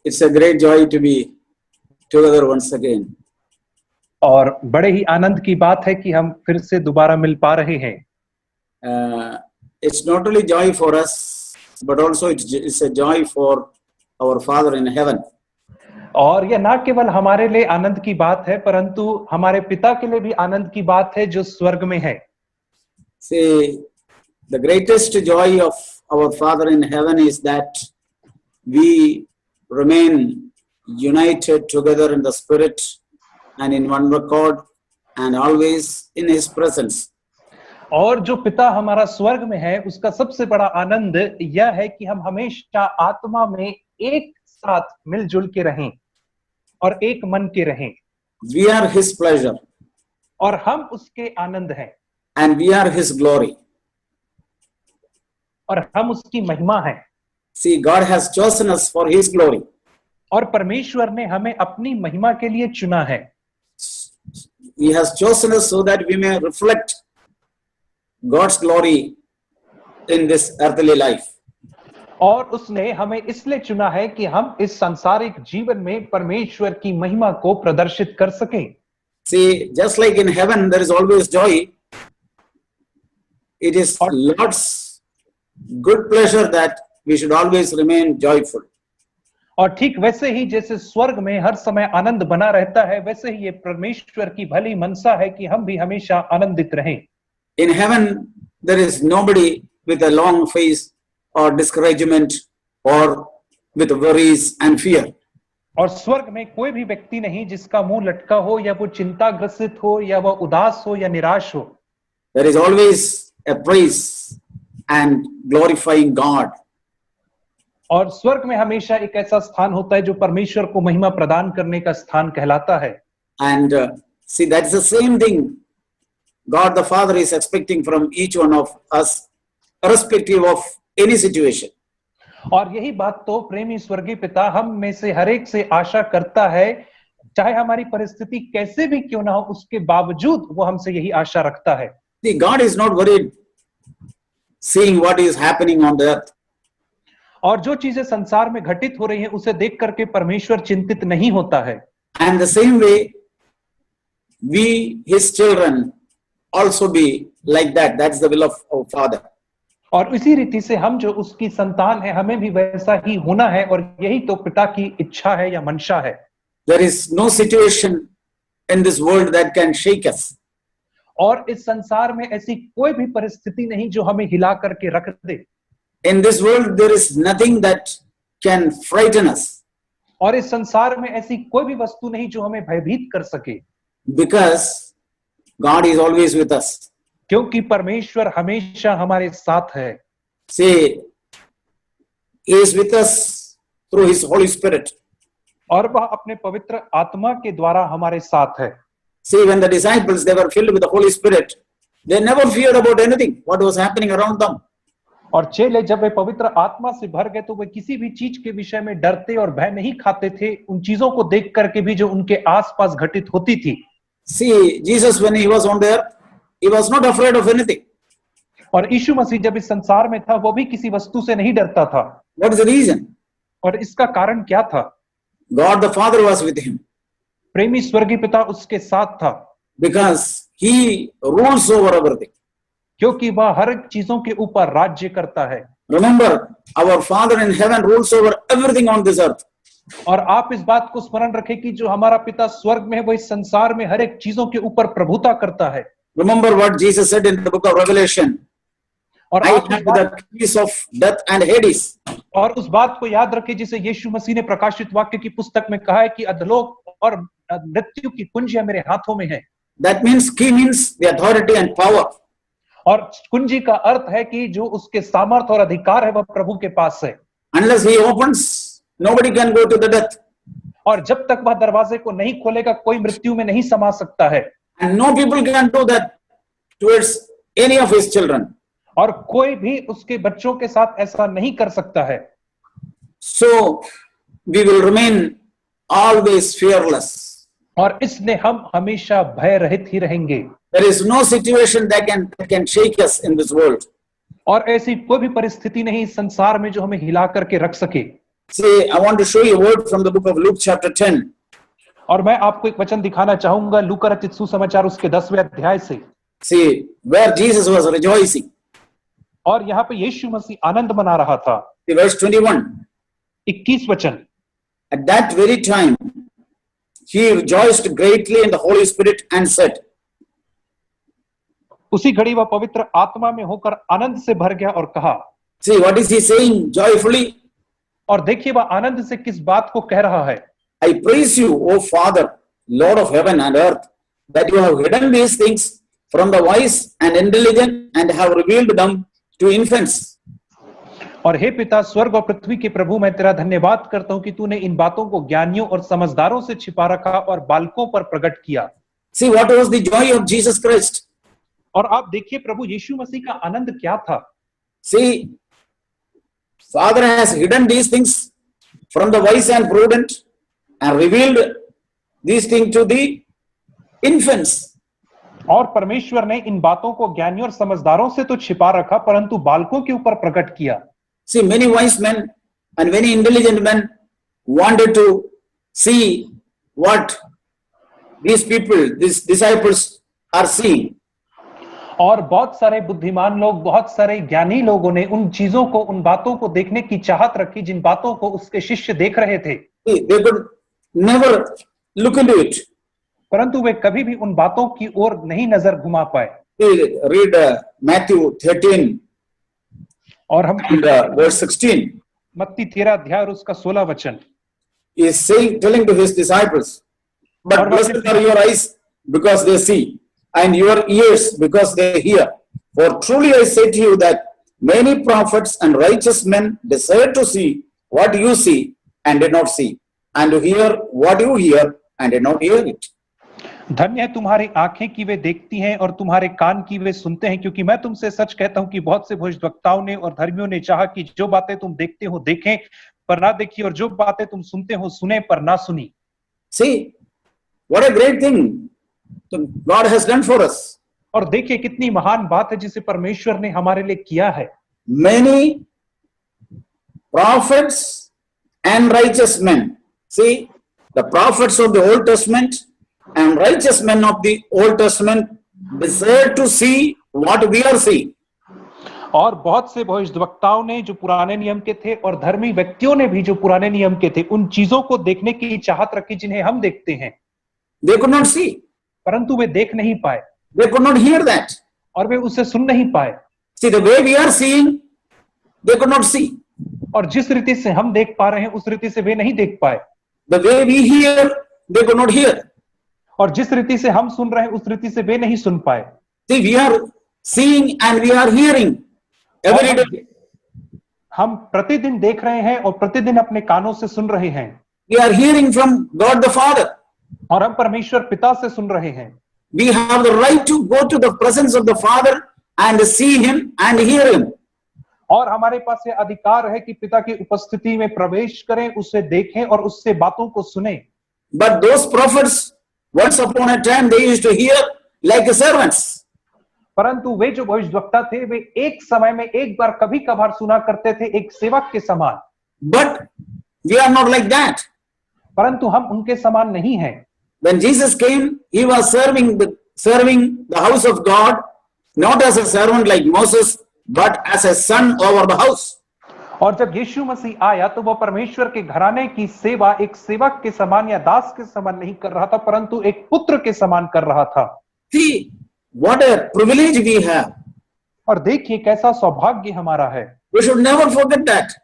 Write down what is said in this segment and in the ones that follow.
It's a great joy to be together once again. और बड़े ही आनंद की बात है कि हम फिर से दोबारा मिल पा रहे हैं। It's not only joy for us, but also it's a joy for our Father in heaven. और यह ना केवल हमारे लिए आनंद की बात है, परंतु हमारे पिता के लिए भी आनंद की बात है जो स्वर्ग में है। See, the greatest joy of our Father in heaven is that we remain united together in the Spirit and in one accord and always in His presence. और जो पिता हमारा स्वर्ग में है, उसका सबसे बड़ा आनंद यह है कि हम हमेशा आत्मा में एक साथ मिलजुल के रहें और एक मन के रहें। We are His pleasure. और हम उसके आनंद हैं। And we are His glory. और हम उसकी महिमा हैं। See, God has chosen us for His glory. और परमेश्वर ने हमें अपनी महिमा के लिए चुना है। He has chosen us so that we may reflect God's glory in this earthly life. और उसने हमें इसलिए चुना है कि हम इस सांसारिक जीवन में परमेश्वर की महिमा को प्रदर्शित कर सकें। See, just like in heaven there is always joy, it is Lord's good pleasure that we should always remain joyful. और ठीक वैसे ही जैसे स्वर्ग में हर समय आनंद बना रहता है, वैसे ही ये परमेश्वर की भली मनसा है कि हम भी हमेशा आनंदित रहें। In heaven there is nobody with a long face or discouragement or with worries and fear. और स्वर्ग में कोई भी व्यक्ति नहीं जिसका मुंह लटका हो या वो चिंताग्रसित हो या वह उदास हो या निराश हो। There is always a praise and glorifying God. और स्वर्ग में हमेशा एक ऐसा स्थान होता है जो परमेश्वर को महिमा प्रदान करने का स्थान कहलाता है। And see, that's the same thing God the Father is expecting from each one of us, irrespective of any situation. और यही बात तो प्रेमी स्वर्गीय पिता हम में से हर एक से आशा करता है, चाहे हमारी परिस्थिति कैसे भी क्यों ना हो, उसके बावजूद वो हमसे यही आशा रखता है। See, God is not worried seeing what is happening on the earth. और जो चीजें संसार में घटित हो रही हैं, उसे देख करके परमेश्वर चिंतित नहीं होता है। And the same way, we, His children, also be like that. That's the will of our Father. और इसी रीति से हम जो उसकी संतान है, हमें भी वैसा ही होना है, और यही तो पिता की इच्छा है या मंशा है। There is no situation in this world that can shake us. और इस संसार में ऐसी कोई भी परिस्थिति नहीं जो हमें हिला करके रख दे। In this world, there is nothing that can frighten us. और इस संसार में ऐसी कोई भी वस्तु नहीं जो हमें भयभीत कर सके। Because God is always with us. क्योंकि परमेश्वर हमेशा हमारे साथ है। See, He is with us through His Holy Spirit. और वह अपने पवित्र आत्मा के द्वारा हमारे साथ है। See, when the disciples, they were filled with the Holy Spirit, they never feared about anything, what was happening around them. और चेले जब वे पवित्र आत्मा से भर गए तो वे किसी भी चीज के विषय में डरते और भय नहीं खाते थे, उन चीजों को देख करके भी जो उनके आसपास घटित होती थी। See, Jesus, when He was on the earth, He was not afraid of anything. और यीशु मसीह जब इस संसार में था, वो भी किसी वस्तु से नहीं डरता था। What is the reason? और इसका कारण क्या था? God the Father was with Him. प्रेमी स्वर्गीय पिता उसके साथ था। Because He rules over everything. क्योंकि वह हर एक चीजों के ऊपर राज्य करता है। Remember, our Father in heaven rules over everything on this earth. और आप इस बात को स्मरण रखें कि जो हमारा पिता स्वर्ग में है, वो इस संसार में हर एक चीजों के ऊपर प्रभुता करता है। Remember what Jesus said in the book of Revelation. और I have the keys of death and Hades. और उस बात को याद रखें जिसे यीशु मसीह ने प्रकाशित वाक्य की पुस्तक में कहा है कि अधोलोक और मृत्यु की कुंजियां मेरे हाथों में है। That means key means the authority and power. और कुंजी का अर्थ है कि जो उसके सामर्थ और अधिकार है वह प्रभु के पास है। Unless He opens, nobody can go to the death. और जब तक वह दरवाजे को नहीं खोलेगा, कोई मृत्यु में नहीं समा सकता है। And no people can do that towards any of His children. और कोई भी उसके बच्चों के साथ ऐसा नहीं कर सकता है। So we will remain always fearless. और इसलिए हम हमेशा भय रहित ही रहेंगे। There is no situation that can shake us in this world. और ऐसी कोई भी परिस्थिति नहीं इस संसार में जो हमें हिला करके रख सके। See, I want to show you a word from the book of Luke chapter 10. और मैं आपको एक वचन दिखाना चाहूंगा लूका रचित सुसमाचार उसके 10वें अध्याय से। See, where Jesus was rejoicing. और यहाँ पे यीशु मसीह आनंद मना रहा था। See, verse 21. 21 वचन। At that very time, he rejoiced greatly in the Holy Spirit and said. उसी घड़ी वह पवित्र आत्मा में होकर आनंद से भर गया और कहा। See, what is he saying joyfully? और देखिए वह आनंद से किस बात को कह रहा है। I praise you, O Father, Lord of heaven and earth, that you have hidden these things from the wise and intelligent and have revealed them to infants. और हे पिता स्वर्ग और पृथ्वी के प्रभु, मैं तेरा धन्यवाद करता हूं कि तूने इन बातों को ज्ञानियों और समझदारों से छिपा रखा और बालकों पर प्रकट किया। See, what was the joy of Jesus Christ? और आप देखिए प्रभु यीशु मसीह का आनंद क्या था। See, Father has hidden these things from the wise and prudent and revealed these things to the infants. और परमेश्वर ने इन बातों को ज्ञानियों और समझदारों से तो छिपा रखा परंतु बालकों के ऊपर प्रकट किया। See, many wise men and many intelligent men wanted to see what these people, these disciples are seeing. और बहुत सारे बुद्धिमान लोग, बहुत सारे ज्ञानी लोगों ने उन चीजों को, उन बातों को देखने की चाहत रखी जिन बातों को उसके शिष्य देख रहे थे। They could never look into it. परंतु वे कभी भी उन बातों की ओर नहीं नजर घुमा पाए। Read Matthew 13 और हम and verse 16. मत्ती 13 अध्याय और उसका 16 वचन। He is saying, telling to his disciples, but blessed are your eyes because they see, and your ears because they hear. For truly I say to you that many prophets and righteous men desired to see what you see and did not see, and to hear what you hear and did not hear it. धन्य है तुम्हारी आंखें कि वे देखती हैं और तुम्हारे कान की वे सुनते हैं, क्योंकि मैं तुमसे सच कहता हूं कि बहुत से भविष्यवक्ताओं ने और धर्मियों ने चाहा कि जो बातें तुम देखते हो देखें पर ना देखी, और जो बातें तुम सुनते हो सुने पर ना सुनी। See, what a great thing God has done for us. और देखिए कितनी महान बात है जिसे परमेश्वर ने हमारे लिए किया है। Many prophets and righteous men. See, the prophets of the Old Testament and righteous men of the Old Testament desire to see what we are seeing. और बहुत से भविष्यवक्ताओं ने जो पुराने नियम के थे और धर्मी व्यक्तियों ने भी जो पुराने नियम के थे उन चीजों को देखने की चाहत रखी जिन्हें हम देखते हैं। They could not see. परंतु वे देख नहीं पाए। They could not hear that. और वे उसे सुन नहीं पाए। See, the way we are seeing, they could not see. और जिस रीति से हम देख पा रहे हैं उस रीति से वे नहीं देख पाए। The way we hear, they could not hear. और जिस रीति से हम सुन रहे हैं उस रीति से वे नहीं सुन पाए। See, we are seeing and we are hearing every day. हम प्रतिदिन देख रहे हैं और प्रतिदिन अपने कानों से सुन रहे हैं। We are hearing from God the Father. और हम परमेश्वर पिता से सुन रहे हैं। We have the right to go to the presence of the Father and see him and hear him. और हमारे पास ये अधिकार है कि पिता की उपस्थिति में प्रवेश करें, उसे देखें और उससे बातों को सुने। But those prophets, once upon a time, they used to hear like servants. परंतु वे जो भविष्यवक्ता थे वे एक समय में एक बार कभी कभार सुना करते थे एक सेवक के समान। But we are not like that. परंतु हम उनके समान नहीं हैं। When Jesus came, he was serving the house of God, not as a servant like Moses, but as a son over the house. और जब यीशु मसीह आया तो वह परमेश्वर के घराने की सेवा एक सेवक के समान या दास के समान नहीं कर रहा था, परंतु एक पुत्र के समान कर रहा था। See, what a privilege we have. और देखिए कैसा सौभाग्य हमारा है। We should never forget that.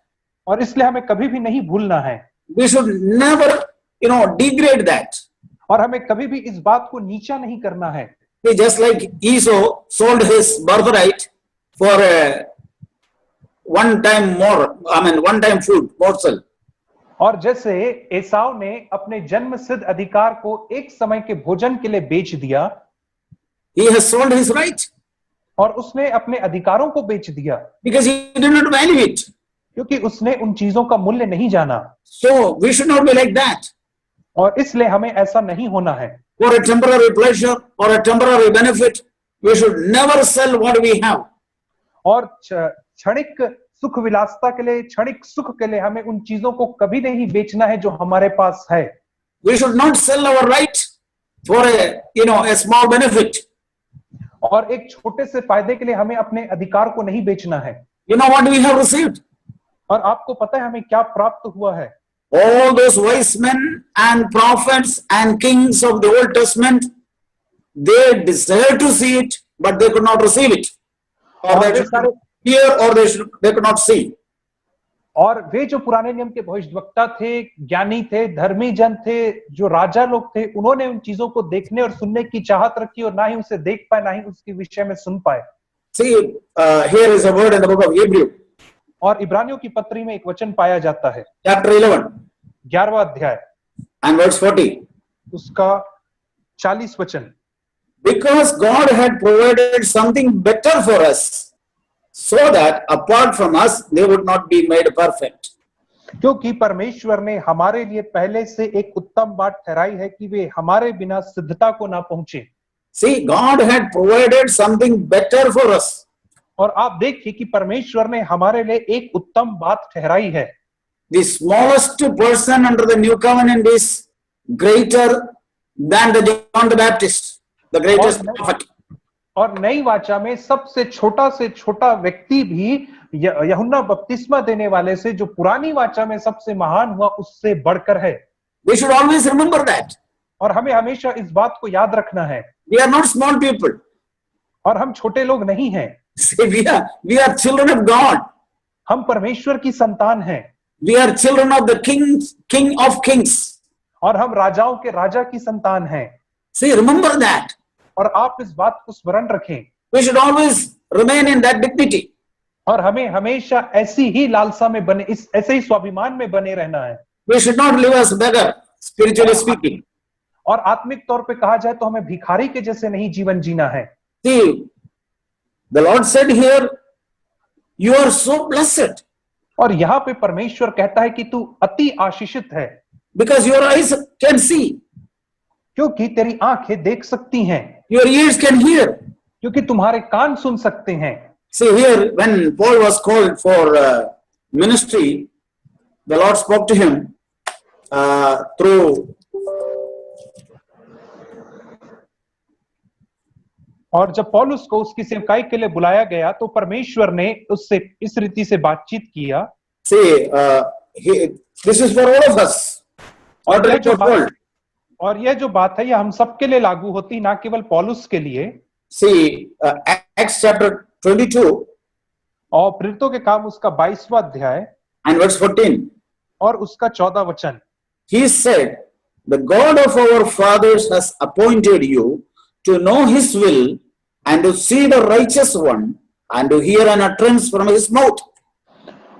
और इसलिए हमें कभी भी नहीं भूलना है। We should never, degrade that. और हमें कभी भी इस बात को नीचा नहीं करना है। Just like Esau sold his birthright for one time food morsel. और जैसे एसाव ने अपने जन्म सिद्ध अधिकार को एक समय के भोजन के लिए बेच दिया, he has sold his right. और उसने अपने अधिकारों को बेच दिया, because he did not value it. क्योंकि उसने उन चीजों का मूल्य नहीं जाना। So we should not be like that. और इसलिए हमें ऐसा नहीं होना है। For a temporary pleasure or a temporary benefit, we should never sell what we have. और क्षणिक सुख विलासता के लिए, क्षणिक सुख के लिए हमें उन चीजों को कभी नहीं बेचना है जो हमारे पास है। We should not sell our right for a small benefit. और एक छोटे से फायदे के लिए हमें अपने अधिकार को नहीं बेचना है। You know what we have received? और आपको पता है हमें क्या प्राप्त हुआ है? All those wise men and prophets and kings of the Old Testament, they desired to see it, but they could not receive it. Or they should hear, or they could not see. और वे जो पुराने नियम के भविष्यवक्ता थे, ज्ञानी थे, धर्मी जन थे, जो राजा लोग थे, उन्होंने उन चीजों को देखने और सुनने की चाहत रखी और ना ही उसे देख पाए, ना ही उसके विषय में सुन पाए। See, here is a word in the book of Hebrew. और इब्रानियों की पत्री में एक वचन पाया जाता है, Chapter 11 11वां अध्याय and verse 40. उसका 40 वचन। Because God had provided something better for us, so that apart from us they would not be made perfect. क्योंकि परमेश्वर ने हमारे लिए पहले से एक उत्तम बात ठहराई है कि वे हमारे बिना सिद्धता को ना पहुंचे। See, God had provided something better for us. और आप देखिए कि परमेश्वर ने हमारे लिए एक उत्तम बात ठहराई है। The smallest person under the new covenant is greater than the John the Baptist, the greatest prophet. और नई वाचा में सबसे छोटा से छोटा व्यक्ति भी यूहन्ना बपतिस्मा देने वाले से, जो पुरानी वाचा में सबसे महान हुआ, उससे बढ़कर है। We should always remember that. और हमें हमेशा इस बात को याद रखना है। We are not small people. और हम छोटे लोग नहीं हैं। See, we are children of God. हम परमेश्वर की संतान हैं। We are children of the King of Kings. और हम राजाओं के राजा की संतान हैं। See, remember that. और आप इस बात को स्मरण रखें। We should always remain in that dignity. और हमें हमेशा ऐसी ही लालसा में बने, इस ऐसे ही स्वाभिमान में बने रहना है। We should not live as beggar, spiritually speaking. और आत्मिक तौर पे कहा जाए तो हमें भिखारी के जैसे नहीं जीवन जीना है। See, the Lord said here, you are so blessed. और यहाँ पे परमेश्वर कहता है कि तू अति आशीषित है। Because your eyes can see. क्योंकि तेरी आंखें देख सकती हैं। Your ears can hear. क्योंकि तुम्हारे कान सुन सकते हैं। See, here when Paul was called for ministry, the Lord spoke to him through. और जब पौलुस को उसकी सेवकाई के लिए बुलाया गया तो परमेश्वर ने उससे इस रीति से बातचीत किया। See, this is for all of us. और यह जो बात है यह हम सबके लिए लागू होती, ना केवल पौलुस के लिए। See, Acts chapter 22 और प्रेरितों के काम उसका 22वां अध्याय and verse 14. और उसका 14 वचन। He said, the God of our fathers has appointed you to know his will and to see the righteous one and to hear an utterance from his mouth.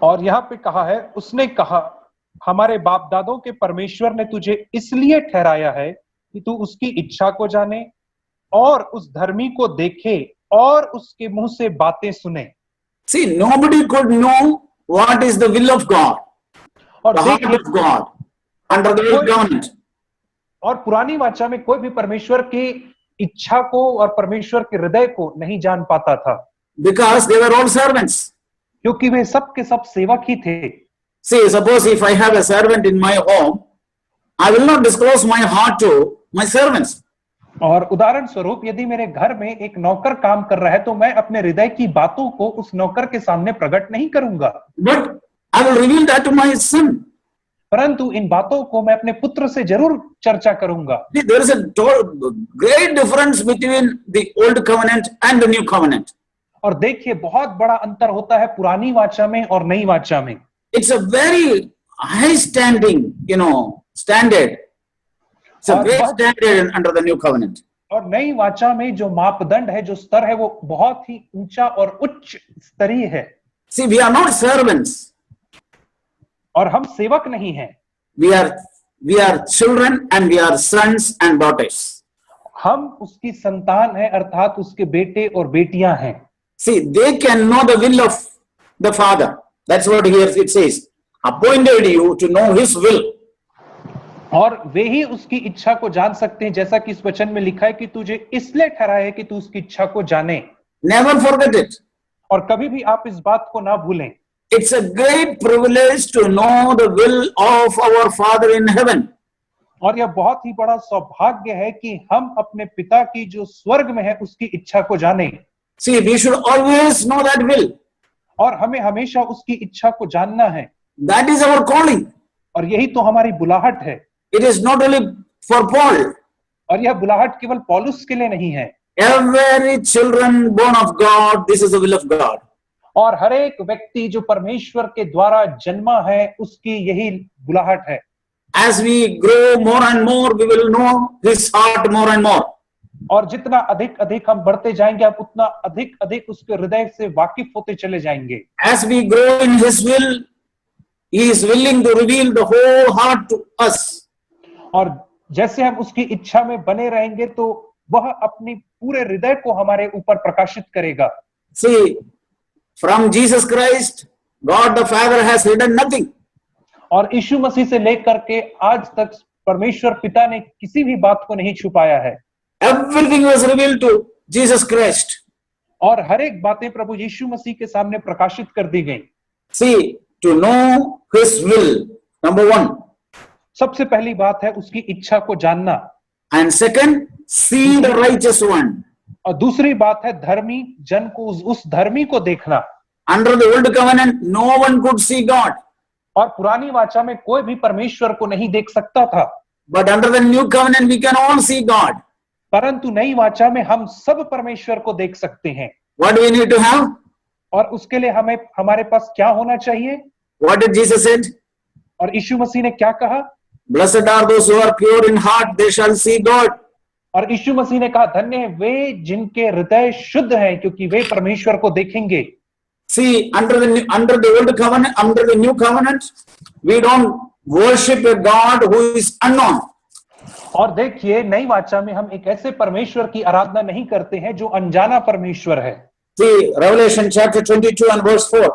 और यहाँ पे कहा है, उसने कहा, हमारे बाप दादों के परमेश्वर ने तुझे इसलिए ठहराया है कि तू उसकी इच्छा को जाने और उस धर्मी को देखे और उसके मुंह से बातें सुने। See, nobody could know what is the will of God, और the heart of God under the old covenant. और पुरानी वाचा में कोई भी परमेश्वर की इच्छा को और परमेश्वर के हृदय को नहीं जान पाता था। Because they were all servants. क्योंकि वे सब के सब सेवक ही थे। See, suppose if I have a servant in my home, I will not disclose my heart to my servants. और उदाहरण स्वरूप यदि मेरे घर में एक नौकर काम कर रहा है तो मैं अपने हृदय की बातों को उस नौकर के सामने प्रकट नहीं करूंगा। But I will reveal that to my son. परंतु इन बातों को मैं अपने पुत्र से जरूर चर्चा करूंगा। See, there is a great difference between the old covenant and the new covenant. और देखिए बहुत बड़ा अंतर होता है पुरानी वाचा में और नई वाचा में। It's a very high standing, standard. It's a great standard under the new covenant. और नई वाचा में जो मापदंड है, जो स्तर है, वो बहुत ही ऊंचा और उच्च स्तरीय है। See, we are not servants. और हम सेवक नहीं हैं। We are children and we are sons and daughters. हम उसकी संतान हैं, अर्थात उसके बेटे और बेटियां हैं। See, they can know the will of the Father. That's what here it says. Appointed you to know his will. और वे ही उसकी इच्छा को जान सकते हैं, जैसा कि इस वचन में लिखा है कि तुझे इसलिए ठहराया है कि तू उसकी इच्छा को जाने। Never forget it. और कभी भी आप इस बात को ना भूलें। it's a great privilege to know the will of our Father in heaven. और यह बहुत ही बड़ा सौभाग्य है कि हम अपने पिता की जो स्वर्ग में है उसकी इच्छा को जाने। See, we should always know that will. और हमें हमेशा उसकी इच्छा को जानना है। That is our calling. और यही तो हमारी बुलाहट है। It is not only for Paul. और यह बुलाहट केवल पौलुस के लिए नहीं है। Every children born of God, this is the will of God. और हर एक व्यक्ति जो परमेश्वर के द्वारा जन्मा है उसकी यही बुलाहट है। As we grow more and more, we will know His heart more and more. और जितना अधिक अधिक हम बढ़ते जाएंगे आप उतना अधिक अधिक उसके हृदय से वाकिफ होते चले जाएंगे। As we grow in His will, He is willing to reveal the whole heart to us. और जैसे हम उसकी इच्छा में बने रहेंगे तो वह अपनी पूरे हृदय को हमारे ऊपर प्रकाशित करेगा। See, from Jesus Christ, God the Father has hidden nothing. और यीशु मसीह से लेकर के आज तक परमेश्वर पिता ने किसी भी बात को नहीं छुपाया है। Everything was revealed to Jesus Christ. और हर एक बातें प्रभु यीशु मसीह के सामने प्रकाशित कर दी गई। See, to know His will, number one. सबसे पहली बात है उसकी इच्छा को जानना। And second, see the righteous one. और दूसरी बात है धर्मी जन को उस धर्मी को देखना। Under the old covenant, no one could see God. और पुरानी वाचा में कोई भी परमेश्वर को नहीं देख सकता था। But under the new covenant, we can all see God. परंतु नई वाचा में हम सब परमेश्वर को देख सकते हैं। What do we need to have? और उसके लिए हमें हमारे पास क्या होना चाहिए? What did Jesus said? और यीशु मसीह ने क्या कहा? Blessed are those who are pure in heart, they shall see God. और यीशु मसीह ने कहा धन्य है वे जिनके हृदय शुद्ध हैं क्योंकि वे परमेश्वर को देखेंगे। See, under the old covenant, under the new covenant, we don't worship a God who is unknown. और देखिए नई वाचा में हम एक ऐसे परमेश्वर की आराधना नहीं करते हैं जो अनजाना परमेश्वर है। See, Revelation chapter 22 and verse 4.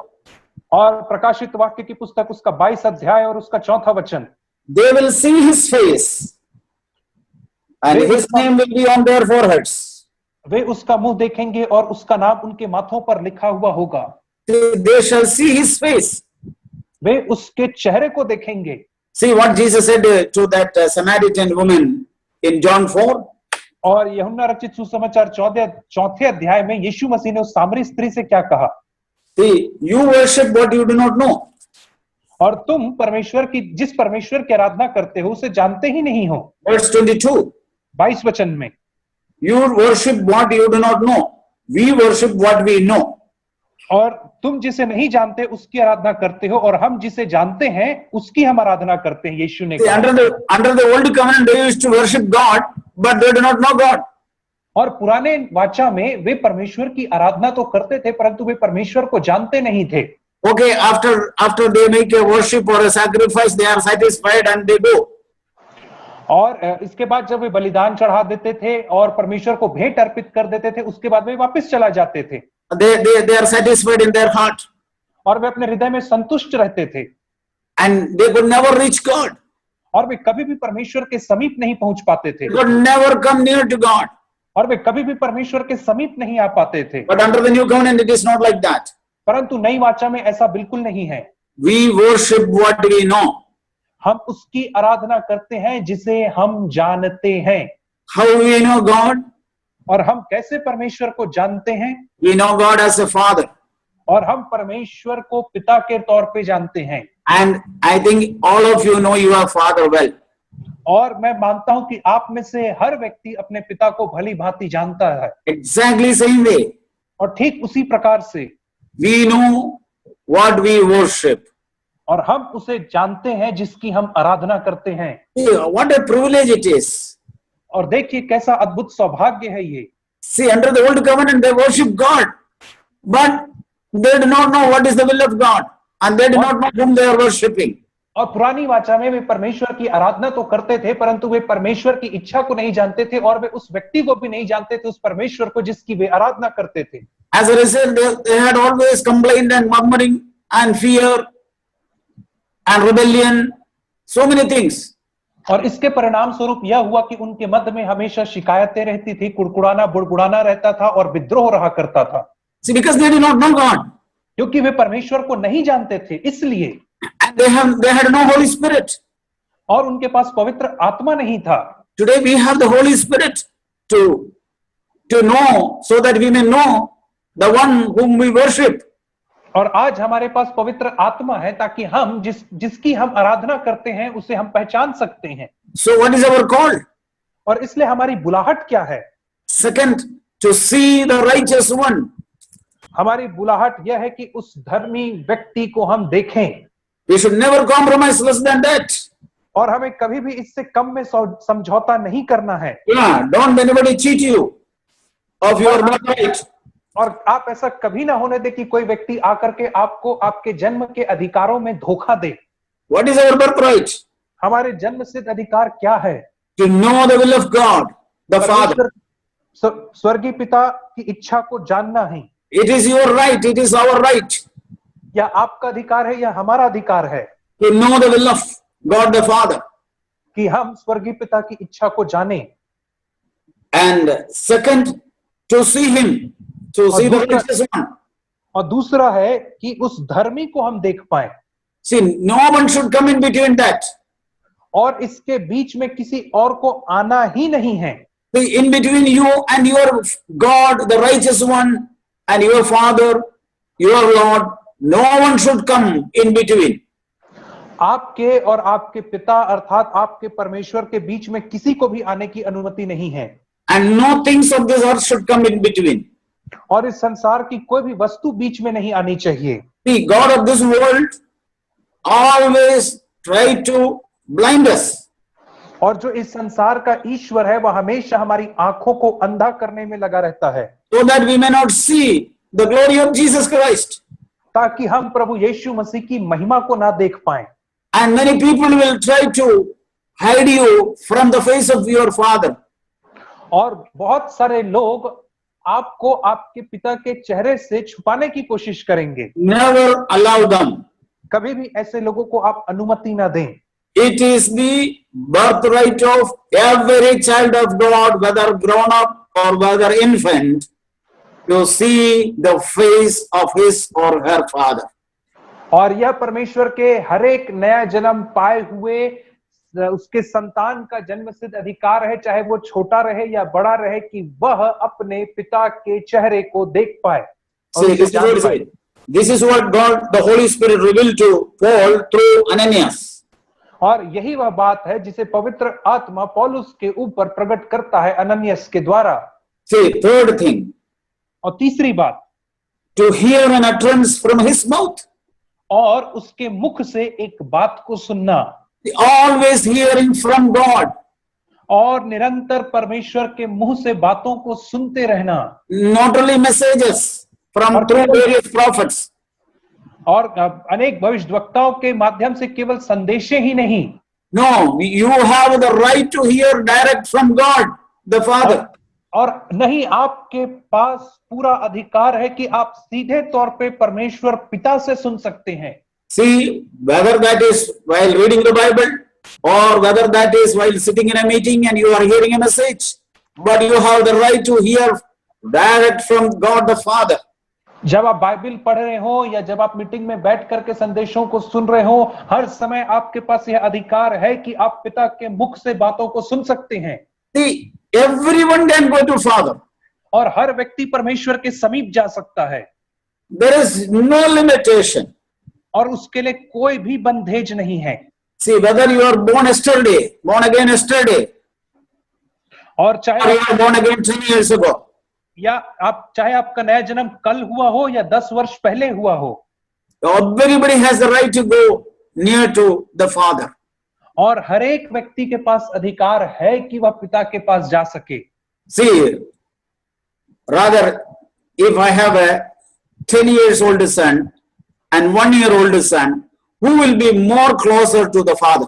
और प्रकाशित वाक्य की पुस्तक उसका 22 अध्याय और उसका 4 वचन। They will see His face, and His name will be on their foreheads. वे उसका मुंह देखेंगे और उसका नाम उनके माथों पर लिखा हुआ होगा। They shall see His face. वे उसके चेहरे को देखेंगे। See what Jesus said to that Samaritan woman in John 4. और यूहन्ना रचित सुसमाचार 4 अध्याय में यीशु मसीह ने उस सामरी स्त्री से क्या कहा? See, you worship what you do not know. और तुम परमेश्वर की जिस परमेश्वर की आराधना करते हो उसे जानते ही नहीं हो। Verse 22. 22 वचन में You worship what you do not know. We worship what we know. और तुम जिसे नहीं जानते उसकी आराधना करते हो और हम जिसे जानते हैं उसकी हम आराधना करते हैं। यीशु ने See, under the old covenant they used to worship God, but they do not know God. और पुराने वाचा में वे परमेश्वर की आराधना तो करते थे परंतु वे परमेश्वर को जानते नहीं थे। Okay, after they make a worship or a sacrifice, they are satisfied and they go. और इसके बाद जब वे बलिदान चढ़ा देते थे और परमेश्वर को भेंट अर्पित कर देते थे उसके बाद वे वापस चला जाते थे। They are satisfied in their heart. और वे अपने हृदय में संतुष्ट रहते थे। And they could never reach God. और वे कभी भी परमेश्वर के समीप नहीं पहुंच पाते थे। They could never come near to God. और वे कभी भी परमेश्वर के समीप नहीं आ पाते थे। But under the new covenant it is not like that. परंतु नई वाचा में ऐसा बिल्कुल नहीं है। We worship what we know. हम उसकी आराधना करते हैं जिसे हम जानते हैं। How we know God? और हम कैसे परमेश्वर को जानते हैं? We know God as a father. और हम परमेश्वर को पिता के तौर पे जानते हैं। And I think all of you know your father well. और मैं मानता हूं कि आप में से हर व्यक्ति अपने पिता को भली भांति जानता है। Exactly same way. और ठीक उसी प्रकार से We know what we worship. और हम उसे जानते हैं जिसकी हम आराधना करते हैं। What a privilege it is. और देखिए कैसा अद्भुत सौभाग्य है ये। See, under the old covenant they worship God, but they do not know what is the will of God, and they do not know whom they are worshiping. और पुरानी वाचा में वे परमेश्वर की आराधना तो करते थे परंतु वे परमेश्वर की इच्छा को नहीं जानते थे और वे उस व्यक्ति को भी नहीं जानते थे उस परमेश्वर को जिसकी वे आराधना करते थे। As a result, they had always complained and murmuring and fear and rebellion, so many things. और इसके परिणाम स्वरूप यह हुआ कि उनके मध्य में हमेशा शिकायतें रहती थी, कुड़कुड़ाना बुड़बुड़ाना रहता था और विद्रोह रहा करता था। See, because they do not know God. क्योंकि वे परमेश्वर को नहीं जानते थे, इसलिए। And they had no Holy Spirit. और उनके पास पवित्र आत्मा नहीं था। Today we have the Holy Spirit to know, so that we may know the one whom we worship. और आज हमारे पास पवित्र आत्मा है ताकि हम जिसकी हम आराधना करते हैं उसे हम पहचान सकते हैं। So what is our call? और इसलिए हमारी बुलाहट क्या है? Second, to see the righteous one. हमारी बुलाहट यह है कि उस धर्मी व्यक्ति को हम देखें। We should never compromise less than that. और हमें कभी भी इससे कम में समझौता नहीं करना है। Yeah, don't anybody cheat you of your birthright. और आप ऐसा कभी ना होने दे कि कोई व्यक्ति आकर के आपको आपके जन्म के अधिकारों में धोखा दे। What is our birthright? हमारे जन्म सिद्ध अधिकार क्या है? To know the will of God, the Father. स्वर्गीय पिता की इच्छा को जानना है। It is your right, it is our right. या आपका अधिकार है या हमारा अधिकार है To know the will of God the Father. कि हम स्वर्गीय पिता की इच्छा को जानें। And second, to see him, to see the righteous one. और दूसरा है कि उस धर्मी को हम देख पाए। See, no one should come in between that. और इसके बीच में किसी और को आना ही नहीं है। See, in between you and your God, the righteous one, and your Father, your Lord, no one should come in between. आपके और आपके पिता अर्थात आपके परमेश्वर के बीच में किसी को भी आने की अनुमति नहीं है। And no things of this earth should come in between. और इस संसार की कोई भी वस्तु बीच में नहीं आनी चाहिए। See, God of this world always try to blind us. और जो इस संसार का ईश्वर है वह हमेशा हमारी आंखों को अंधा करने में लगा रहता है, So that we may not see the glory of Jesus Christ. ताकि हम प्रभु यीशु मसीह की महिमा को ना देख पाएं। And many people will try to hide you from the face of your Father. और बहुत सारे लोग आपको आपके पिता के चेहरे से छुपाने की कोशिश करेंगे। Never allow them. कभी भी ऐसे लोगों को आप अनुमति ना दें। It is the birthright of every child of God, whether grown up or whether infant, to see the face of his or her father. और यह परमेश्वर के हर एक नया जन्म पाए हुए उसके संतान का जन्मसिद्ध अधिकार है, चाहे वो छोटा रहे या बड़ा रहे, कि वह अपने पिता के चेहरे को देख पाए। See, this is what God, the Holy Spirit, revealed to Paul through Ananias. और यही वह बात है जिसे पवित्र आत्मा पौलुस के ऊपर प्रकट करता है अननियास के द्वारा। See, third thing, और तीसरी बात, to hear an utterance from his mouth. और उसके मुख से एक बात को सुनना। Always hearing from God. और निरंतर परमेश्वर के मुंह से बातों को सुनते रहना। Not only messages from through various prophets. और अनेक भविष्यद्वक्ताओं के माध्यम से केवल संदेशे ही नहीं। No, you have the right to hear direct from God, the Father. और नहीं, आपके पास पूरा अधिकार है कि आप सीधे तौर पे परमेश्वर पिता से सुन सकते हैं। See, whether that is while reading the Bible or whether that is while sitting in a meeting and you are hearing a message, but you have the right to hear direct from God the Father. जब आप Bible पढ़ रहे हो या जब आप meeting में बैठ करके संदेशों को सुन रहे हो, हर समय आपके पास यह अधिकार है कि आप पिता के मुख से बातों को सुन सकते हैं। See, everyone can go to Father. और हर व्यक्ति परमेश्वर के समीप जा सकता है। There is no limitation. और उसके लिए कोई भी बंधेज नहीं है। See, whether you are born yesterday, born again yesterday, और चाहे or you are born again 10 years ago, या आप चाहे आपका नया जन्म कल हुआ हो या 10 वर्ष पहले हुआ हो, everybody has the right to go near to the Father. और हर एक व्यक्ति के पास अधिकार है कि वह पिता के पास जा सके। See, rather, if I have a 10 years old son and 1 year old son, who will be more closer to the Father?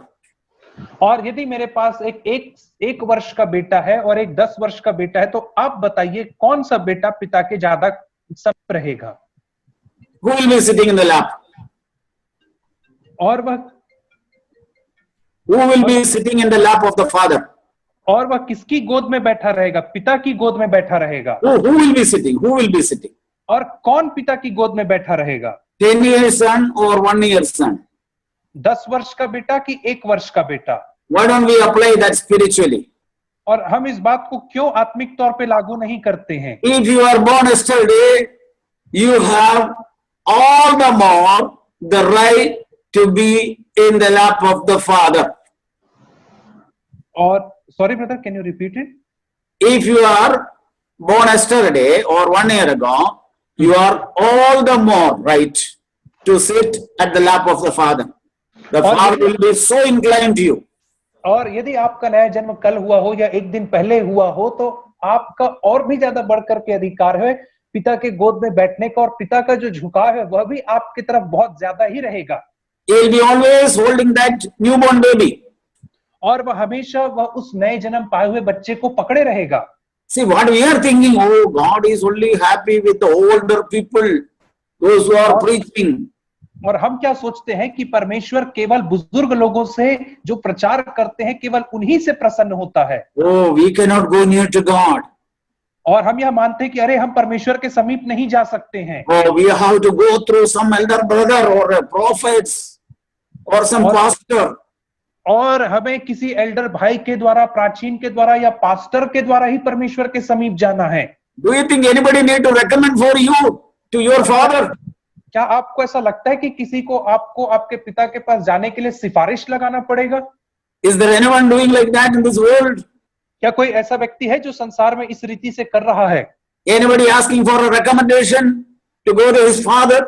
और यदि मेरे पास एक वर्ष का बेटा है और एक 10 वर्ष का बेटा है, तो आप बताइए कौन सा बेटा पिता के ज्यादा समीप रहेगा? Who will be sitting in the lap? और Who will be sitting in the lap of the Father? और वह किसकी गोद में बैठा रहेगा? पिता की गोद में बैठा रहेगा। Who will be sitting? Who will be sitting? और कौन पिता की गोद में बैठा रहेगा? 10-year son or 1-year son? 10 वर्ष का बेटा कि 1 वर्ष का बेटा? Why don't we apply that spiritually? और हम इस बात को क्यों आत्मिक तौर पे लागू नहीं करते हैं? If you are born yesterday, you have all the more the right to be in the lap of the Father. और sorry brother, can you repeat it? If you are born yesterday or 1 year ago, you are all the more right to sit at the lap of the Father. The Father will be so inclined to you. और यदि आपका नया जन्म कल हुआ हो या एक दिन पहले हुआ हो, तो आपका और भी ज्यादा बढ़कर के अधिकार है पिता के गोद में बैठने का, और पिता का जो झुकाव है वह भी आपकी तरफ बहुत ज्यादा ही रहेगा। He will be always holding that newborn baby. और वह हमेशा वह उस नए जन्म पाए हुए बच्चे को पकड़े रहेगा। See, what we are thinking, oh, God is only happy with the older people, those who are preaching. और हम क्या सोचते हैं कि परमेश्वर केवल बुजुर्ग लोगों से जो प्रचार करते हैं केवल उन्हीं से प्रसन्न होता है। Oh, we cannot go near to God. और हम यह मानते हैं कि अरे हम परमेश्वर के समीप नहीं जा सकते हैं। Oh, we have to go through some elder brother or a prophets or some pastor. और हमें किसी एल्डर भाई के द्वारा, प्राचीन के द्वारा या पास्टर के द्वारा ही परमेश्वर के समीप जाना है। Do you think anybody need to recommend for you to your father? क्या आपको ऐसा लगता है कि किसी को आपको आपके पिता के पास जाने के लिए सिफारिश लगाना पड़ेगा? Is there anyone doing like that in this world? क्या कोई ऐसा व्यक्ति है जो संसार में इस रीति से कर रहा है? Anybody asking for a recommendation to go to his father?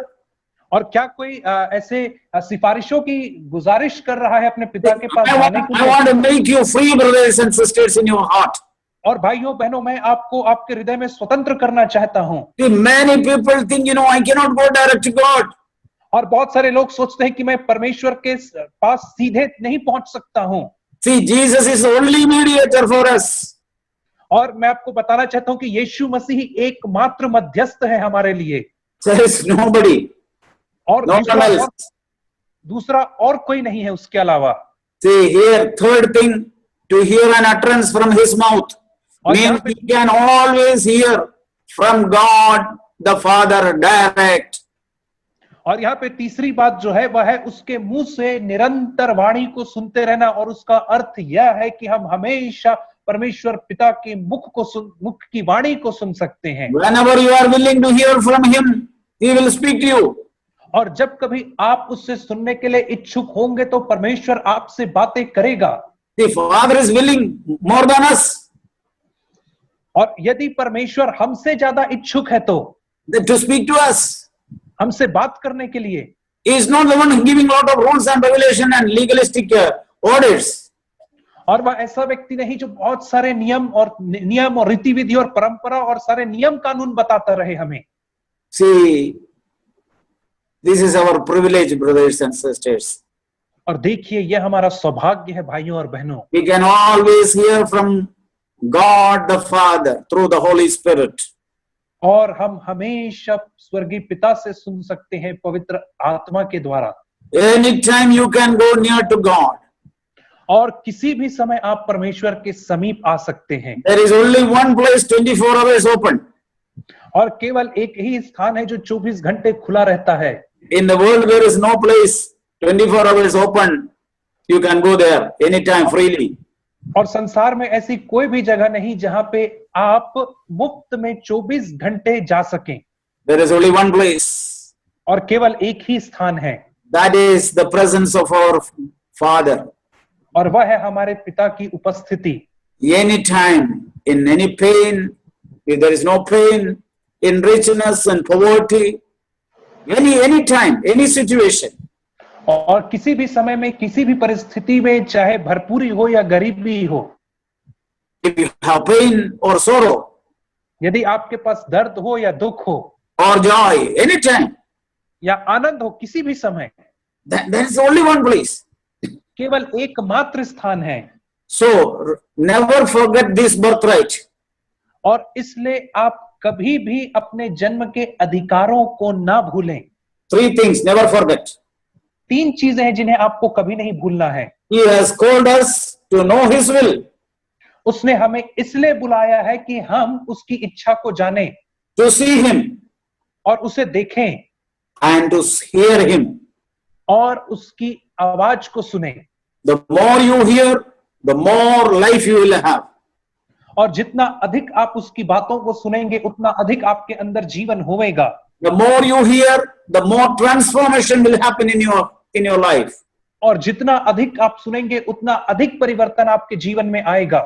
और क्या कोई ऐसे सिफारिशों की गुजारिश कर रहा है अपने पिता के पास जाने के I want to make you free, brothers and sisters, in your heart. और भाइयों बहनों, मैं आपको आपके हृदय में स्वतंत्र करना चाहता हूँ। Many people think, I cannot go direct to God. और बहुत सारे लोग सोचते हैं कि मैं परमेश्वर के पास सीधे नहीं पहुंच सकता हूँ। See, Jesus is the only mediator for us. और मैं आपको बताना चाहता हूँ कि यीशु मसीह एकमात्र मध्यस्थ है हमारे लिए। There is nobody. और दूसरा और कोई नहीं है उसके अलावा। See, here, third thing, to hear an utterance from his mouth means we can always hear from God the Father direct. और यहाँ पे तीसरी बात जो है वह है उसके मुंह से निरंतर वाणी को सुनते रहना, और उसका अर्थ यह है कि हम हमेशा परमेश्वर पिता के मुख की वाणी को सुन सकते हैं। Whenever you are willing to hear from him, he will speak to you. और जब कभी आप उससे सुनने के लिए इच्छुक होंगे तो परमेश्वर आपसे बातें करेगा। The Father is willing more than us. और यदि परमेश्वर हमसे ज्यादा इच्छुक है तो to speak to us. हमसे बात करने के लिए। He is not the one giving lot of rules and regulation and legalistic orders. और वह ऐसा व्यक्ति नहीं जो बहुत सारे नियम और रीति विधि और परंपरा और सारे नियम कानून बताता रहे हमें। See, this is our privilege, brothers and sisters. और देखिए, यह हमारा सौभाग्य है भाइयों और बहनों। We can always hear from God the Father through the Holy Spirit. और हम हमेशा स्वर्गीय पिता से सुन सकते हैं पवित्र आत्मा के द्वारा। Anytime you can go near to God. और किसी भी समय आप परमेश्वर के समीप आ सकते हैं। There is only one place 24 hours open. और केवल एक ही स्थान है जो 24 घंटे खुला रहता है। In the world there is no place 24 hours open. You can go there anytime freely. और संसार में ऐसी कोई भी जगह नहीं जहां पे आप मुफ्त में 24 घंटे जा सकें। There is only one place. और केवल एक ही स्थान है। That is the presence of our Father. और वह है हमारे पिता की उपस्थिति। Anytime, in any pain, if there is no pain, in richness and poverty, any time, any situation. और किसी भी समय में, किसी भी परिस्थिति में, चाहे भरपूरी हो या गरीबी हो, if you have pain or sorrow, यदि आपके पास दर्द हो या दुख हो, or joy, anytime, या आनंद हो, किसी भी समय, there is only one place. केवल एकमात्र स्थान है। So never forget this birthright. और इसलिए आप कभी भी अपने जन्म के अधिकारों को ना भूलें। 3 things, never forget. 3 चीजें हैं जिन्हें आपको कभी नहीं भूलना है। He has called us to know His will. उसने हमें इसलिए बुलाया है कि हम उसकी इच्छा को जाने। To see Him. और उसे देखें and to hear him. और उसकी आवाज को सुने। The more you hear, the more life you will have. और जितना अधिक आप उसकी बातों को सुनेंगे उतना अधिक आपके अंदर जीवन होएगा। The more you hear, the more transformation will happen in your life. और जितना अधिक आप सुनेंगे उतना अधिक परिवर्तन आपके जीवन में आएगा।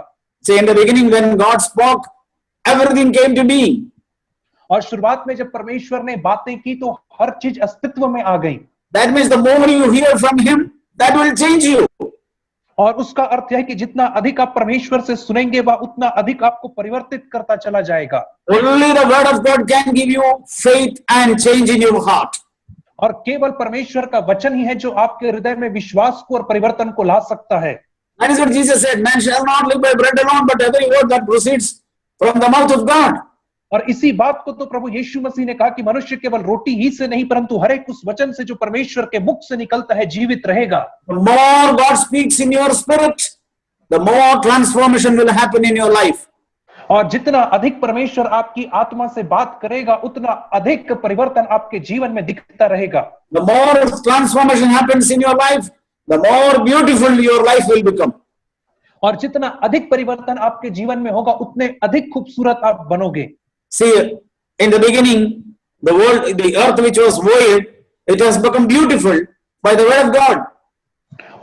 See, in the beginning when God spoke, everything came to be. और शुरुआत में जब परमेश्वर ने बातें की तो हर चीज अस्तित्व में आ गई। That means the more you hear from him, that will change you. और उसका अर्थ है कि जितना अधिक आप परमेश्वर से सुनेंगे वह उतना अधिक आपको परिवर्तित करता चला जाएगा। Only the word of God can give you faith and change in your heart. और केवल परमेश्वर का वचन ही है जो आपके हृदय में विश्वास को और परिवर्तन को ला सकता है। That is what Jesus said, man shall not live by bread alone, but every word that proceeds from the mouth of God. और इसी बात को तो प्रभु यीशु मसीह ने कहा कि मनुष्य केवल रोटी ही से नहीं परंतु हर एक उस वचन से जो परमेश्वर के मुख से निकलता है जीवित रहेगा। The more God speaks in your spirit, the more transformation will happen in your life. और जितना अधिक परमेश्वर आपकी आत्मा से बात करेगा उतना अधिक परिवर्तन आपके जीवन में दिखता रहेगा। The more transformation happens in your life, the more beautiful your life will become. और जितना अधिक परिवर्तन आपके जीवन में होगा उतने अधिक खूबसूरत आप बनोगे। See, in the beginning, the world, the earth which was void, it has become beautiful by the word of God.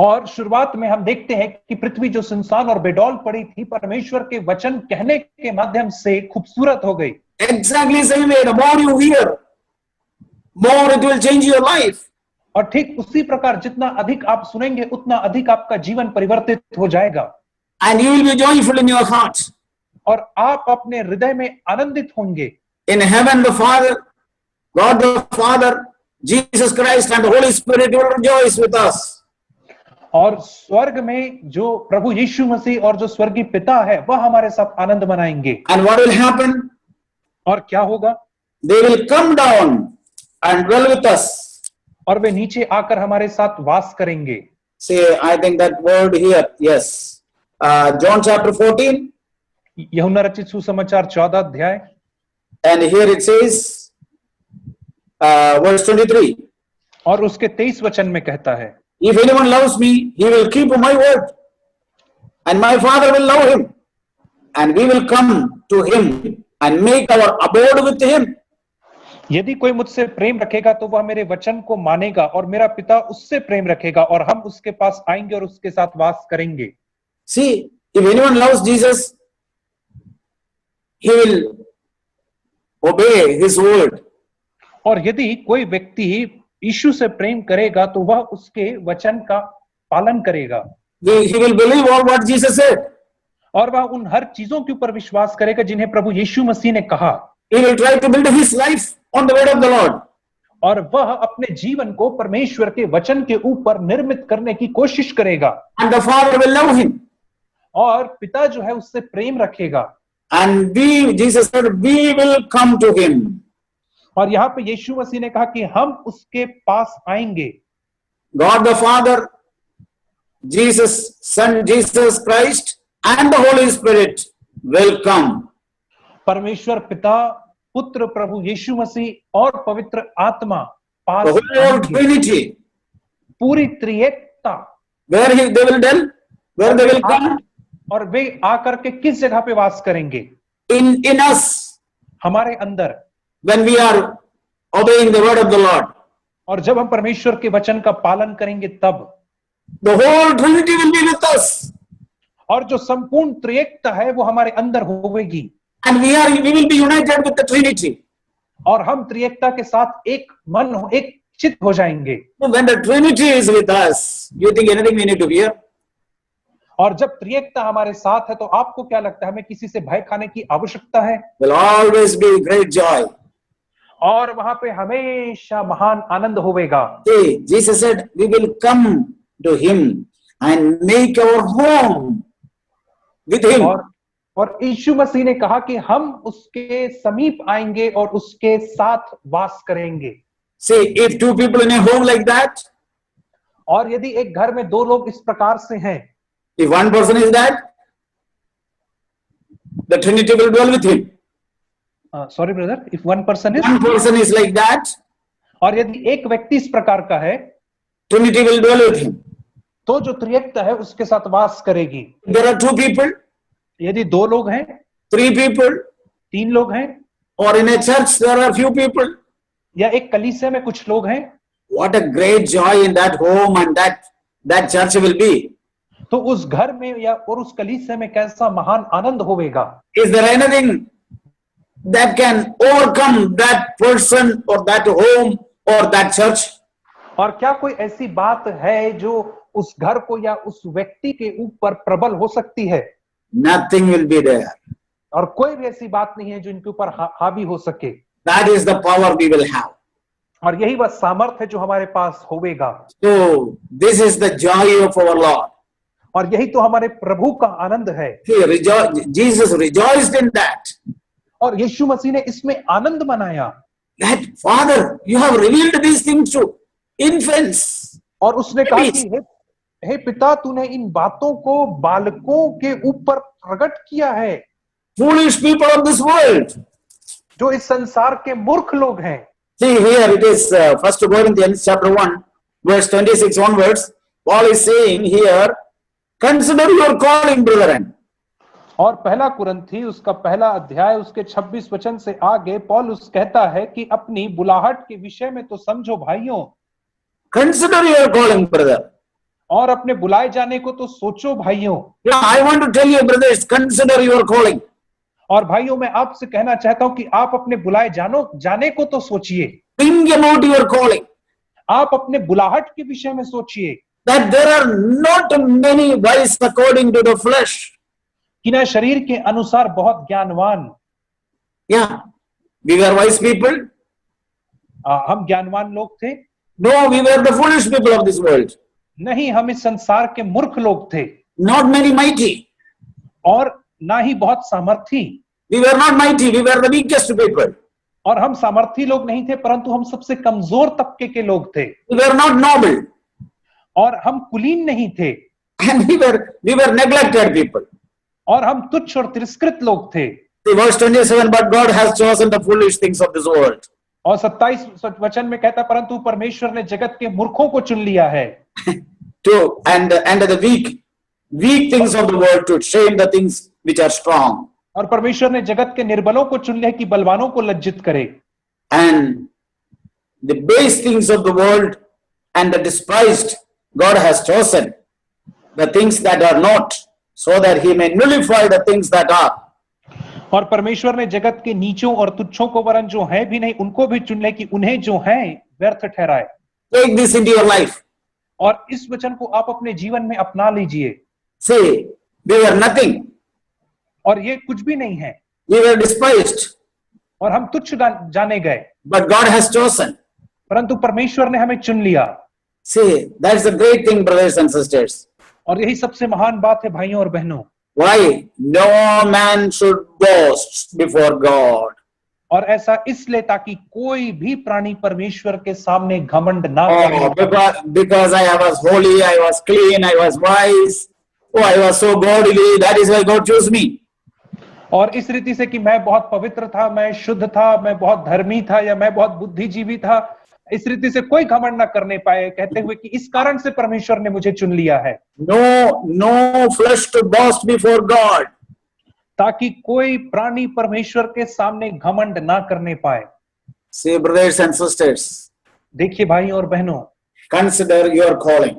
और शुरुआत में हम देखते हैं कि पृथ्वी जो सुनसान और बेडौल पड़ी थी परमेश्वर के वचन कहने के माध्यम से खूबसूरत हो गई। Exactly same way, the more you hear, more it will change your life. और ठीक उसी प्रकार जितना अधिक आप सुनेंगे उतना अधिक आपका जीवन परिवर्तित हो जाएगा। And you will be joyful in your heart. और आप अपने हृदय में आनंदित होंगे। In heaven, the Father, God the Father, Jesus Christ and the Holy Spirit will rejoice with us. और स्वर्ग में जो प्रभु यीशु मसीह और जो स्वर्गीय पिता है वह हमारे साथ आनंद मनाएंगे। And what will happen? और क्या होगा? They will come down and dwell with us. और वे नीचे आकर हमारे साथ वास करेंगे। See, I think that word here, yes. John chapter 14. यूहन्ना रचित सुसमाचार 14 अध्याय। And here it says, verse 23. और उसके 23 वचन में कहता है, If anyone loves me, he will keep my word, and my Father will love him, and we will come to him and make our abode with him. यदि कोई मुझसे प्रेम रखेगा तो वह मेरे वचन को मानेगा और मेरा पिता उससे प्रेम रखेगा और हम उसके पास आएंगे और उसके साथ वास करेंगे। See, if anyone loves Jesus, he will obey his word. और यदि कोई व्यक्ति यीशु से प्रेम करेगा तो वह उसके वचन का पालन करेगा। He will believe all what Jesus said. और वह उन हर चीजों के ऊपर विश्वास करेगा जिन्हें प्रभु यीशु मसीह ने कहा। He will try to build his life on the word of the Lord. और वह अपने जीवन को परमेश्वर के वचन के ऊपर निर्मित करने की कोशिश करेगा। And the Father will love him. और पिता जो है उससे प्रेम रखेगा। And we, Jesus said, we will come to him. और यहाँ पे यीशु मसीह ने कहा कि हम उसके पास आएंगे। God the Father, Jesus, Son Jesus Christ, and the Holy Spirit will come. परमेश्वर पिता, पुत्र प्रभु यीशु मसीह और पवित्र आत्मा पास The whole Trinity. पूरी त्रिएकता। Where they will dwell? Where they will come? और वे आकर के किस जगह पे वास करेंगे? In us. हमारे अंदर। When we are obeying the word of the Lord. और जब हम परमेश्वर के वचन का पालन करेंगे तब The whole Trinity will be with us. और जो संपूर्ण त्रिएकता है वो हमारे अंदर होगी। And we will be united with the Trinity. और हम त्रिएकता के साथ एक मन एक चित हो जाएंगे। So when the Trinity is with us, you think anything we need to fear? और जब त्रिएकता हमारे साथ है तो आपको क्या लगता है हमें किसी से भय खाने की आवश्यकता है? Will always be great joy. और वहां पे हमेशा महान आनंद होगा। See, Jesus said, we will come to him and make our home with him. और यीशु मसीह ने कहा कि हम उसके समीप आएंगे और उसके साथ वास करेंगे। See, if two people in a home like that, और यदि एक घर में दो लोग इस प्रकार से हैं, if one person is dead, the Trinity will dwell with him. Sorry brother, if one person is, one person is like that, और यदि एक व्यक्ति इस प्रकार का है Trinity will dwell with him. तो जो त्रिएकता है उसके साथ वास करेगी। There are two people, यदि दो लोग हैं, three people, तीन लोग हैं, or in a church there are few people. या एक कलीसिया में कुछ लोग हैं, What a great joy in that home and that church will be. तो उस घर में या और उस कलीसिया में कैसा महान आनंद होगा। Is there anything that can overcome that person or that home or that church? और क्या कोई ऐसी बात है जो उस घर को या उस व्यक्ति के ऊपर प्रबल हो सकती है? Nothing will be there. और कोई भी ऐसी बात नहीं है जो इनके ऊपर हावी हो सके। That is the power we will have. और यही वह सामर्थ है जो हमारे पास होवेगा। So this is the joy of our Lord. और यही तो हमारे प्रभु का आनंद है। Jesus rejoiced in that. और यीशु मसीह ने इसमें आनंद मनाया। That Father, you have revealed these things to infants. और उसने कहा कि हे पिता, तूने इन बातों को बालकों के ऊपर प्रकट किया है। Foolish people of this world. जो इस संसार के मूर्ख लोग हैं। See here it is 1 Corinthians chapter 1 verse 26 onwards. Paul is saying here, consider your calling, brethren. और पहला कुरिन्थी उसका पहला अध्याय उसके 26 वचन से आगे पौलुस कहता है कि अपनी बुलाहट के विषय में तो समझो भाइयों। Consider your calling, brother. और अपने बुलाए जाने को तो सोचो भाइयों। Yeah, I want to tell you, brothers, consider your calling. और भाइयों मैं आपसे कहना चाहता हूं कि आप अपने बुलाए जाने को तो सोचिए। Think about your calling. आप अपने बुलाहट के विषय में सोचिए। That there are not many wise according to the flesh. कि ना शरीर के अनुसार बहुत ज्ञानवान। Yeah, we were wise people. हम ज्ञानवान लोग थे। No, we were the foolish people of this world. नहीं, हम इस संसार के मूर्ख लोग थे। Not many mighty. और ना ही बहुत सामर्थी। We were not mighty, we were the weakest people. और हम सामर्थी लोग नहीं थे, परंतु हम सबसे कमजोर तबके के लोग थे। We were not noble. और हम कुलीन नहीं थे। And we were neglected people. और हम तुच्छ और तिरस्कृत लोग थे। See, verse 27, but God has chosen the foolish things of this world. और 27 वचन में कहता, परंतु परमेश्वर ने जगत के मूर्खों को चुन लिया है। And the weak things of the world to shame the things which are strong. और परमेश्वर ने जगत के निर्बलों को चुन लिया कि बलवानों को लज्जित करे। And the base things of the world and the despised God has chosen the things that are not, so that he may nullify the things that are. और परमेश्वर ने जगत के नीचों और तुच्छों को वरन जो है भी नहीं उनको भी चुन ले कि उन्हें जो है व्यर्थ ठहराए। Take this into your life. और इस वचन को आप अपने जीवन में अपना लीजिए। Say, we were nothing. और ये कुछ भी नहीं है। We were despised. और हम तुच्छ जाने गए। But God has chosen. परंतु परमेश्वर ने हमें चुन लिया। See, that's the great thing, brothers and sisters. और यही सबसे महान बात है भाइयों और बहनों। Why? No man should boast before God. और ऐसा इसलिए ताकि कोई भी प्राणी परमेश्वर के सामने घमंड ना करे। Because I was holy, I was clean, I was wise. Oh, I was so godly. That is why God chose me. और इस रीति से कि मैं बहुत पवित्र था, मैं शुद्ध था, मैं बहुत धर्मी था या मैं बहुत बुद्धिजीवी था, इस रीति से कोई घमंड ना करने पाए, कहते हुए कि इस कारण से परमेश्वर ने मुझे चुन लिया है। No flesh to boast before God. ताकि कोई प्राणी परमेश्वर के सामने घमंड ना करने पाए। See, brothers and sisters. देखिए भाइयों और बहनों। Consider your calling.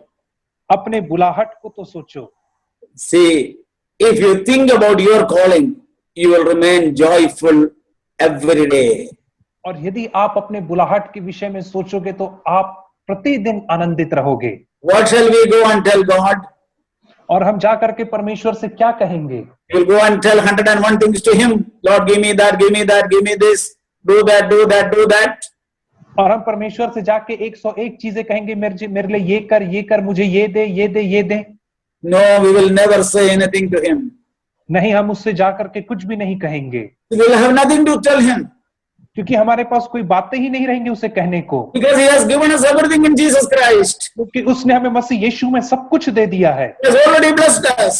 अपने बुलाहट को तो सोचो। See, if you think about your calling, you will remain joyful every day. और यदि आप अपने बुलाहट के विषय में सोचोगे तो आप प्रतिदिन आनंदित रहोगे। What shall we go and tell God? और हम जाकर के परमेश्वर से क्या कहेंगे? We'll go and tell 101 things to him. Lord, give me that, give me that, give me this. Do that, do that, do that. और हम परमेश्वर से जाके 101 चीजें कहेंगे, मेरे लिए ये कर, मुझे ये दे, ये दे, ये दे। No, we will never say anything to him. नहीं, हम उससे जाकर के कुछ भी नहीं कहेंगे। We will have nothing to tell him. क्योंकि हमारे पास कोई बातें ही नहीं रहेंगी उसे कहने को। Because he has given us everything in Jesus Christ. क्योंकि उसने हमें मसीह यीशु में सब कुछ दे दिया है। He has already blessed us.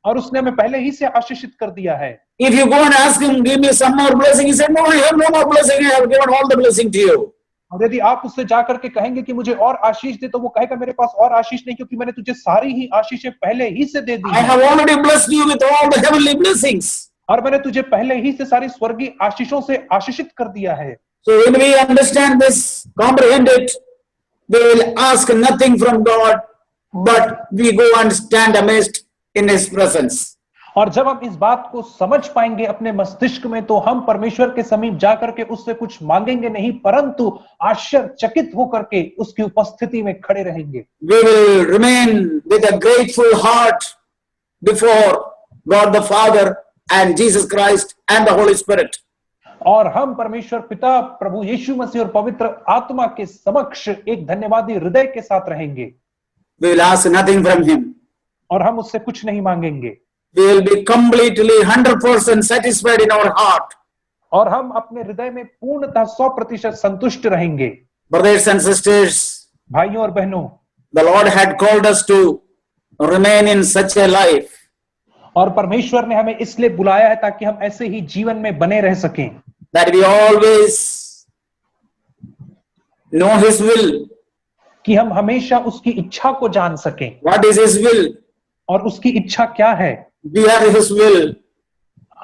और उसने हमें पहले ही से आशीषित कर दिया है। If you go and ask him, give me some more blessing, he said, no, I have no more blessing. I have given all the blessing to you. और यदि आप उससे जाकर के कहेंगे कि मुझे और आशीष दे, तो वो कहेगा मेरे पास और आशीष नहीं, क्योंकि मैंने तुझे सारी ही आशीषें पहले ही से दे दी I हैं। have already blessed you with all the heavenly blessings. और मैंने तुझे पहले ही से सारी स्वर्गीय आशीषों से आशीषित कर दिया है। So when we understand this, comprehend it, we will ask nothing from God, but we go and stand amazed in His presence. और जब हम इस बात को समझ पाएंगे अपने मस्तिष्क में, तो हम परमेश्वर के समीप जाकर के उससे कुछ मांगेंगे नहीं, परंतु आश्चर्यचकित होकर के उसकी उपस्थिति में खड़े रहेंगे। We will remain with a grateful heart before God the Father and Jesus Christ and the Holy Spirit. और हम परमेश्वर पिता, प्रभु यीशु मसीह और पवित्र आत्मा के समक्ष एक धन्यवादी हृदय के साथ रहेंगे। We will ask nothing from Him. और हम उससे कुछ नहीं मांगेंगे। We will be completely 100% satisfied in our heart. और हम अपने हृदय में पूर्णतः 100% संतुष्ट रहेंगे। Brothers and sisters, भाइयों और बहनों, the Lord had called us to remain in such a life. और परमेश्वर ने हमें इसलिए बुलाया है ताकि हम ऐसे ही जीवन में बने रह सकें, That we always know His will. कि हम हमेशा उसकी इच्छा को जान सकें। What is His will? और उसकी इच्छा क्या है? We are His will.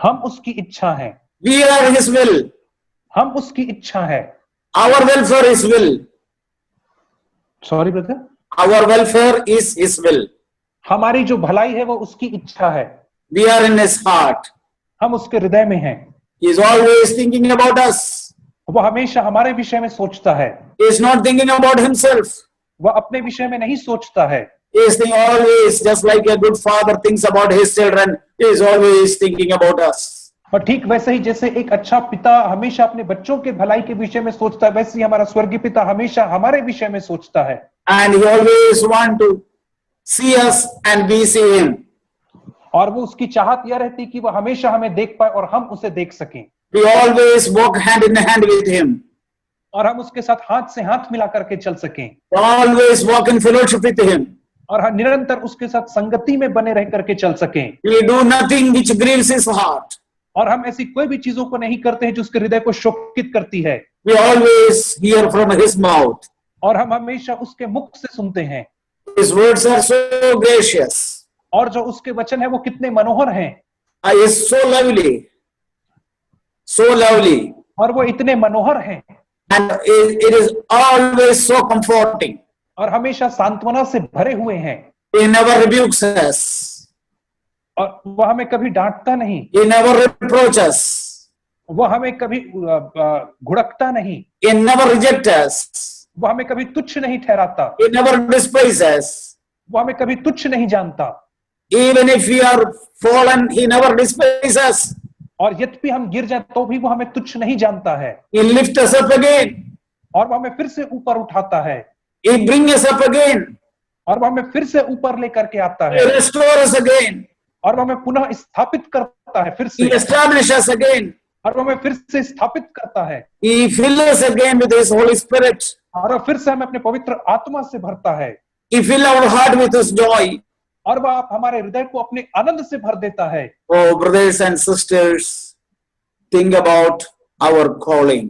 हम उसकी इच्छा है। We are His will. हम उसकी इच्छा है। Our welfare is will. Sorry brother. Our welfare is His will. हमारी जो भलाई है वो उसकी इच्छा है। We are in His heart. हम उसके हृदय में हैं। He is always thinking about us. वो हमेशा हमारे विषय में सोचता है। He is not thinking about Himself. वह अपने विषय में नहीं सोचता है। He is thinking always, just like a good father thinks about his children. He is always thinking about us. और ठीक वैसे ही जैसे एक अच्छा पिता हमेशा अपने बच्चों के भलाई के विषय में सोचता है, वैसे ही हमारा स्वर्गीय पिता हमेशा हमारे विषय में सोचता है। And He always want to see us and we see Him. और वो उसकी चाहत यह रहती कि वो हमेशा हमें देख पाए और हम उसे देख सकें। We always walk hand in hand with Him. और हम उसके साथ हाथ से हाथ मिला करके चल सकें। Always walk in fellowship with Him. और हम निरंतर उसके साथ संगति में बने रह करके चल सकें। We do nothing which grieves His heart. और हम ऐसी कोई भी चीजों को नहीं करते हैं जो उसके हृदय को शोकित करती है। We always hear from His mouth. और हम हमेशा उसके मुख से सुनते हैं। His words are so gracious. और जो उसके वचन है वो कितने मनोहर हैं। He is so lovely. So lovely. और वो इतने मनोहर हैं। And it is always so comforting. और हमेशा सांत्वना से भरे हुए हैं। He never rebukes us. और वह हमें कभी डांटता नहीं। He never reproaches us. वह हमें कभी घुड़कता नहीं। He never rejects us. वह हमें कभी तुच्छ नहीं ठहराता। He never despises us. वह हमें कभी तुच्छ नहीं जानता। Even if we are fallen, He never despises us. और यद्यपि हम गिर जाए तो भी वो हमें तुच्छ नहीं जानता है। He lifts us up again. और वो हमें फिर से ऊपर उठाता है। He brings us up again. और वो हमें फिर से ऊपर लेकर के आता He है। restores us again. और वो हमें पुनः स्थापित करता है फिर He से। establishes us again. और वो हमें फिर से स्थापित करता है। He fills us again with His Holy Spirit. और वो फिर से हमें अपने पवित्र आत्मा से भरता है। He fills our heart with His joy. और वह आप हमारे हृदय को अपने आनंद से भर देता है। Oh, brothers and sisters, think about our calling.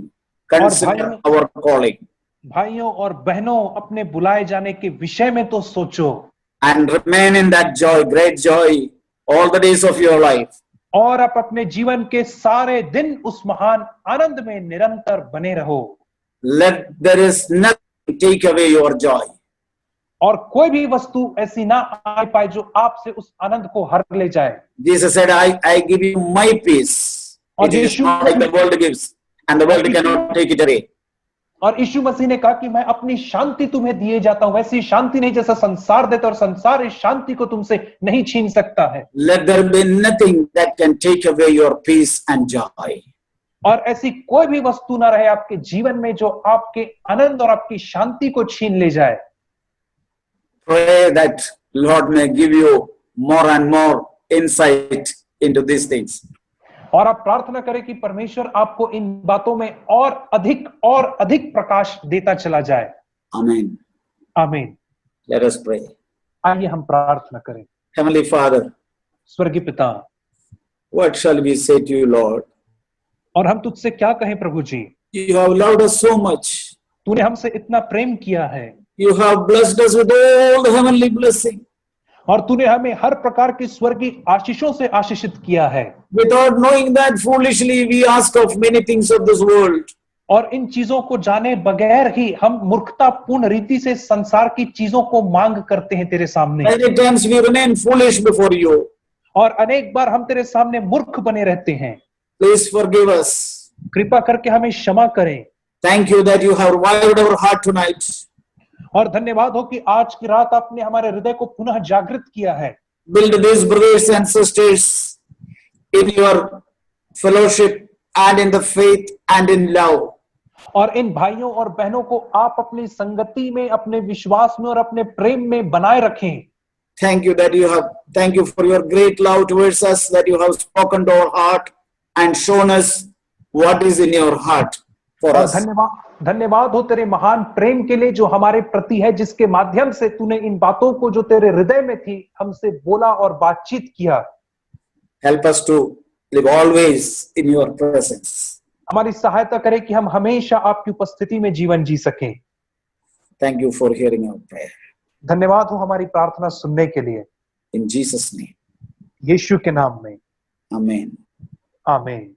Consider our calling. भाइयों और बहनों, अपने बुलाए जाने के विषय में तो सोचो। And remain in that joy, great joy, all the days of your life. और आप अपने जीवन के सारे दिन उस महान आनंद में निरंतर बने रहो। Let there is nothing take away your joy. और कोई भी वस्तु ऐसी ना आ पाए जो आपसे उस आनंद को हर ले जाए। Jesus said, I give you my peace. It is not like the world gives, and the world cannot take it away. और यीशु मसीह ने कहा कि मैं अपनी शांति तुम्हें दिए जाता हूं, वैसी शांति नहीं जैसा संसार देता, और संसार इस शांति को तुमसे नहीं छीन सकता है। Let there be nothing that can take away your peace and joy. और ऐसी कोई भी वस्तु ना रहे आपके जीवन में जो आपके आनंद और आपकी शांति को छीन ले जाए। Pray that Lord may give you more and more insight into these things. और आप प्रार्थना करें कि परमेश्वर आपको इन बातों में और अधिक प्रकाश देता चला जाए। Amen. आमीन। Let us pray. आइए हम प्रार्थना करें। Heavenly Father, स्वर्गीय पिता, what shall we say to you, Lord? और हम तुझसे क्या कहें प्रभु जी, You have loved us so much. तूने हमसे इतना प्रेम किया है You have blessed us with all the heavenly blessing. और तूने हमें हर प्रकार की स्वर्गीय आशीषों से आशीषित किया है। Without knowing that, foolishly we ask of many things of this world. और इन चीजों को जाने बगैर ही हम मूर्खतापूर्ण रीति से संसार की चीजों को मांग करते हैं तेरे सामने, Many times we remain foolish before you. और अनेक बार हम तेरे सामने मूर्ख बने रहते हैं। Please forgive us. कृपा करके हमें क्षमा करें। Thank you that you have revived our heart tonight. और धन्यवाद हो कि आज की रात आपने हमारे हृदय को पुनः जागृत किया है। Build these brothers and sisters in your fellowship and in the faith and in love. और इन भाइयों और बहनों को आप अपनी संगति में, अपने विश्वास में और अपने प्रेम में बनाए रखें। Thank you for your great love towards us, that you have spoken to our heart and shown us what is in your heart for us. धन्यवाद हो तेरे महान प्रेम के लिए जो हमारे प्रति है, जिसके माध्यम से तूने इन बातों को जो तेरे हृदय में थी हमसे बोला और बातचीत किया। Help us to live always in your presence. हमारी सहायता करे कि हम हमेशा आपकी उपस्थिति में जीवन जी सकें। Thank you for hearing our prayer. धन्यवाद हो हमारी प्रार्थना सुनने के लिए। In Jesus' name. यीशु के नाम में, Amen. आमीन।